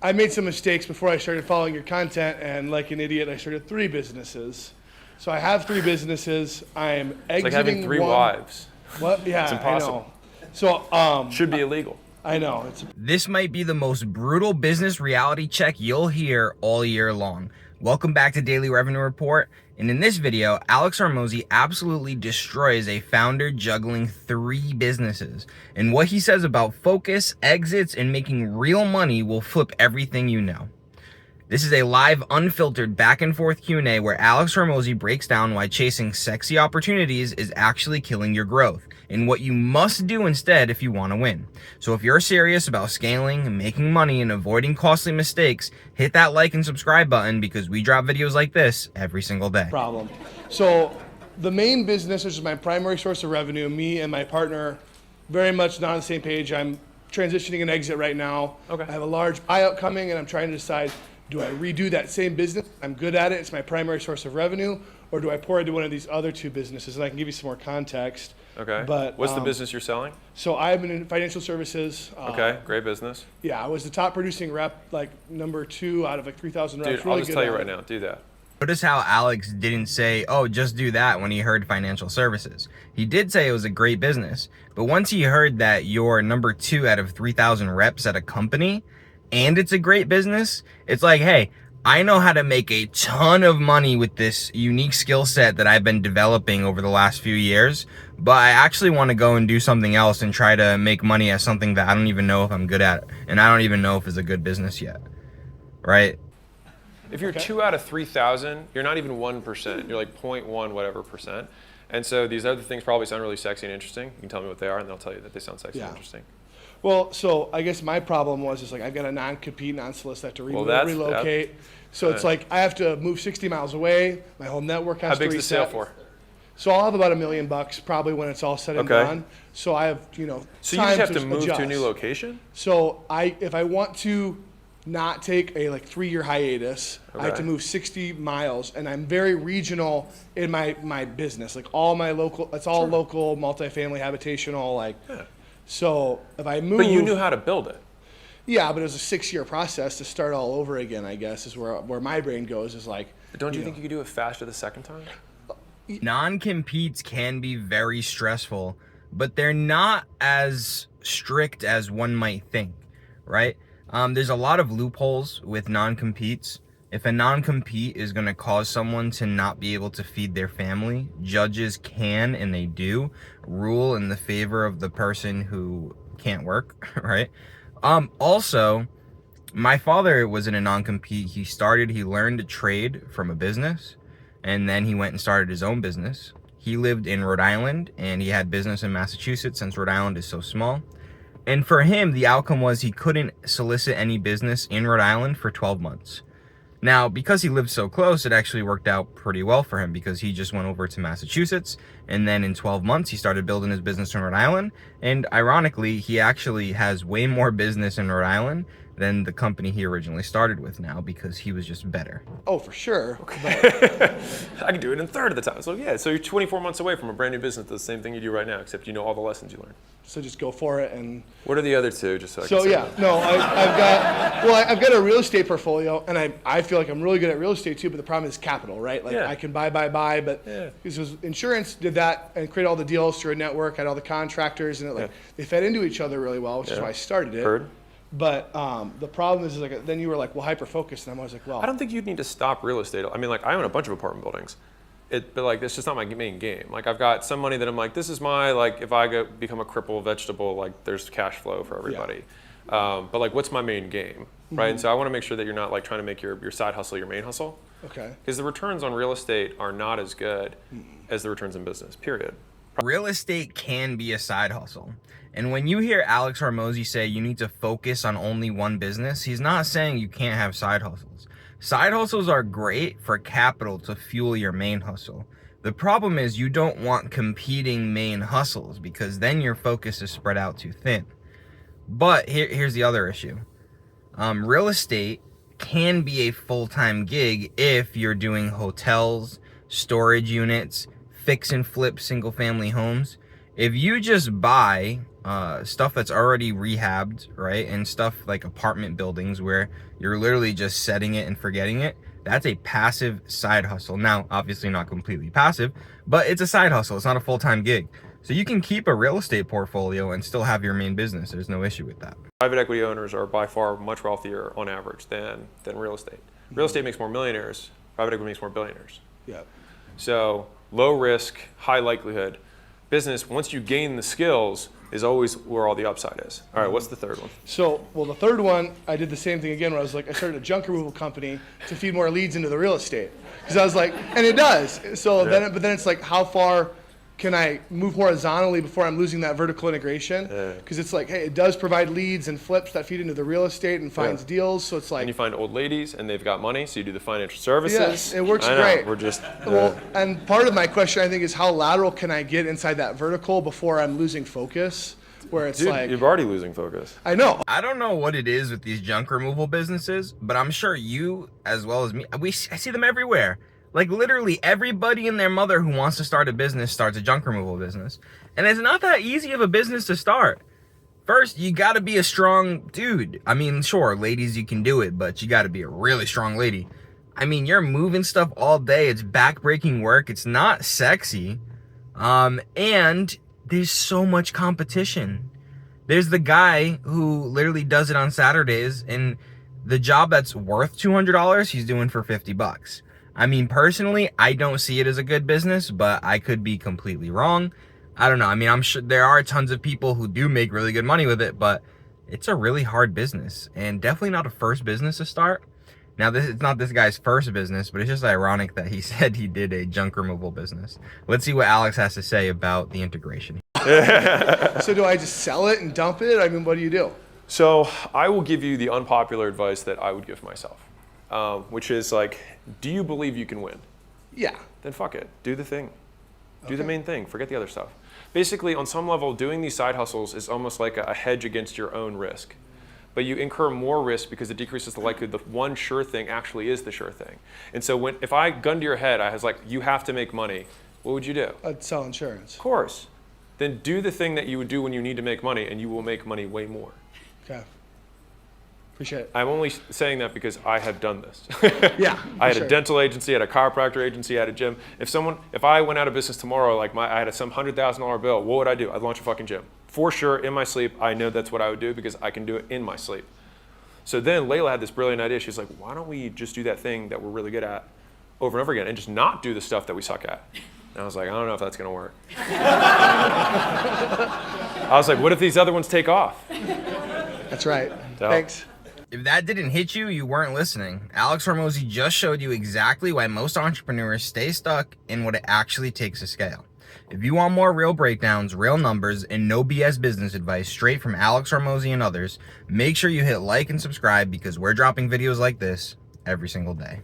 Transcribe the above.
I made some mistakes before I started following your content, and like an idiot, I started 3 businesses. So I have 3 businesses. I'm exiting It's like having 3 one. wives. What? Yeah, It's impossible. I know. So Should be illegal. I know. This might be the most brutal business reality check you'll hear all year long. Welcome back to Daily Revenue Report. And in this video, Alex Hormozi absolutely destroys a founder juggling 3 businesses. And what he says about focus, exits, and making real money will flip everything you know. This is a live, unfiltered, back and forth Q&A where Alex Hormozi breaks down why chasing sexy opportunities is actually killing your growth and what you must do instead if you want to win. So if you're serious about scaling and making money and avoiding costly mistakes, hit that like and subscribe button because we drop videos like this every single day. Problem. So the main business, which is my primary source of revenue, me and my partner, very much not on the same page. I'm transitioning an exit right now. Okay. I have a large buyout coming, and I'm trying to decide, do I redo that same business? I'm good at it. It's my primary source of revenue. Or do I pour into one of these other 2 businesses? And I can give you some more context. Okay. But what's the business you're selling? So I've been in financial services. Okay, great business. Yeah, I was the top producing rep, like number 2 out of like 3,000 reps. Dude, I'll just tell you right now, do that. Notice how Alex didn't say, oh, just do that when he heard financial services. He did say it was a great business, but once he heard that you're number 2 out of 3,000 reps at a company and it's a great business, it's like, hey, I know how to make a ton of money with this unique skill set that I've been developing over the last few years, but I actually want to go and do something else and try to make money at something that I don't even know if I'm good at, and I don't even know if it's a good business yet, right? If you're 2 out of 3,000, you're not even 1%. You're like 0.1 whatever percent. And so these other things probably sound really sexy and interesting. You can tell me what they are, and they'll tell you that they sound sexy and interesting. Well, so I guess my problem was like I've got a non-compete, non-solicit, I have to relocate. So it's like I have to move 60 miles away. My whole network has to reset. How big's the sale for? So I'll have about $1 million probably when it's all said and done. So I have, So you time just have to move adjust. to a new location? So if I want to not take a 3-year hiatus, I have to move 60 miles, and I'm very regional in my business. Like all my local, it's all local, multifamily, habitational, So if I move, But you knew how to build it. Yeah, but it was a 6-year process to start all over again. I guess is where my brain goes. Is like. But don't you think you could do it faster the second time? Non-competes can be very stressful, but they're not as strict as one might think, right? There's a lot of loopholes with non-competes. If a non-compete is going to cause someone to not be able to feed their family, judges can, and they do, rule in the favor of the person who can't work, right? Also, my father was in a non-compete. He learned to trade from a business, and then he went and started his own business. He lived in Rhode Island, and he had business in Massachusetts since Rhode Island is so small. And for him, the outcome was he couldn't solicit any business in Rhode Island for 12 months. Now, because he lived so close, it actually worked out pretty well for him because he just went over to Massachusetts, and then in 12 months, he started building his business in Rhode Island. And ironically, he actually has way more business in Rhode Island than the company he originally started with now because he was just better. Oh, for sure. I can do it in a third of the time. So yeah, so you're 24 months away from a brand new business. That's the same thing you do right now, except you know all the lessons you learned. So just go for it. And what are the other 2? Just so I can so say yeah, no, I've got a real estate portfolio, and I feel like I'm really good at real estate too. But the problem is capital, right? I can buy, but because insurance did that and created all the deals through a network, had all the contractors, and they fed into each other really well, which is why I started it. Heard. But the problem is then you were like, well, hyper-focused, and I was like, well. I don't think you'd need to stop real estate. I mean, I own a bunch of apartment buildings. But that's just not my main game. I've got some money that I'm like, this is my, if I become a cripple vegetable, there's cash flow for everybody. Yeah. But what's my main game, right? And so I want to make sure that you're not trying to make your side hustle your main hustle. Okay. Because the returns on real estate are not as good as the returns in business, period. Real estate can be a side hustle. And when you hear Alex Hormozi say you need to focus on only one business, he's not saying you can't have side hustles. Side hustles are great for capital to fuel your main hustle. The problem is you don't want competing main hustles because then your focus is spread out too thin. But here's the other issue. Real estate can be a full-time gig if you're doing hotels, storage units, fix and flip single family homes. If you just buy stuff that's already rehabbed, right? And stuff like apartment buildings where you're literally just setting it and forgetting it. That's a passive side hustle. Now, obviously not completely passive, but it's a side hustle. It's not a full-time gig. So you can keep a real estate portfolio and still have your main business. There's no issue with that. Private equity owners are by far much wealthier on average than real estate. Real estate makes more millionaires. Private equity makes more billionaires. Yeah. So low risk, high likelihood. Business, once you gain the skills, is always where all the upside is. All right, what's the third one? So, well, the third one, I did the same thing again where I was like, I started a junk removal company to feed more leads into the real estate. Because I was like, and it does. So but then it's like, how far can I move horizontally before I'm losing that vertical integration? Because it's like, hey, it does provide leads and flips that feed into the real estate and finds deals. So it's like, and you find old ladies and they've got money, so you do the financial services. Yes, it works I know, great. We're just well, and part of my question, I think, is how lateral can I get inside that vertical before I'm losing focus? Where it's dude, like, you're already losing focus. I know. I don't know what it is with these junk removal businesses, but I'm sure you, as well as me, I see them everywhere. Like literally everybody and their mother who wants to start a business starts a junk removal business. And it's not that easy of a business to start. First, you gotta be a strong dude. I mean, sure, ladies, you can do it, but you gotta be a really strong lady. I mean, you're moving stuff all day. It's back-breaking work. It's not sexy. And there's so much competition. There's the guy who literally does it on Saturdays, and the job that's worth $200, he's doing for $50. I mean, personally, I don't see it as a good business, but I could be completely wrong. I don't know. I mean, I'm sure there are tons of people who do make really good money with it, but it's a really hard business and definitely not a first business to start. Now, it's not this guy's first business, but it's just ironic that he said he did a junk removal business. Let's see what Alex has to say about the integration. So do I just sell it and dump it? I mean, what do you do? So I will give you the unpopular advice that I would give myself, which is like, do you believe you can win? Yeah. Then fuck it. Do the thing. Do the main thing. Forget the other stuff. Basically, on some level, doing these side hustles is almost like a hedge against your own risk. But you incur more risk because it decreases the likelihood the one sure thing actually is the sure thing. And so if I gunned to your head, I was like, you have to make money, what would you do? I'd sell insurance. Of course. Then do the thing that you would do when you need to make money, and you will make money way more. Okay. Appreciate it. I'm only saying that because I have done this. Yeah. I had a dental agency, I had a chiropractor agency, I had a gym. If I went out of business tomorrow, like I had some $100,000 bill, what would I do? I'd launch a fucking gym. For sure, in my sleep, I know that's what I would do because I can do it in my sleep. So then Layla had this brilliant idea. She's like, why don't we just do that thing that we're really good at over and over again and just not do the stuff that we suck at? And I was like, I don't know if that's gonna work. I was like, what if these other ones take off? That's right. So, Thanks. If that didn't hit you, you weren't listening. Alex Hormozi just showed you exactly why most entrepreneurs stay stuck in what it actually takes to scale. If you want more real breakdowns, real numbers, and no BS business advice straight from Alex Hormozi and others, make sure you hit like and subscribe because we're dropping videos like this every single day.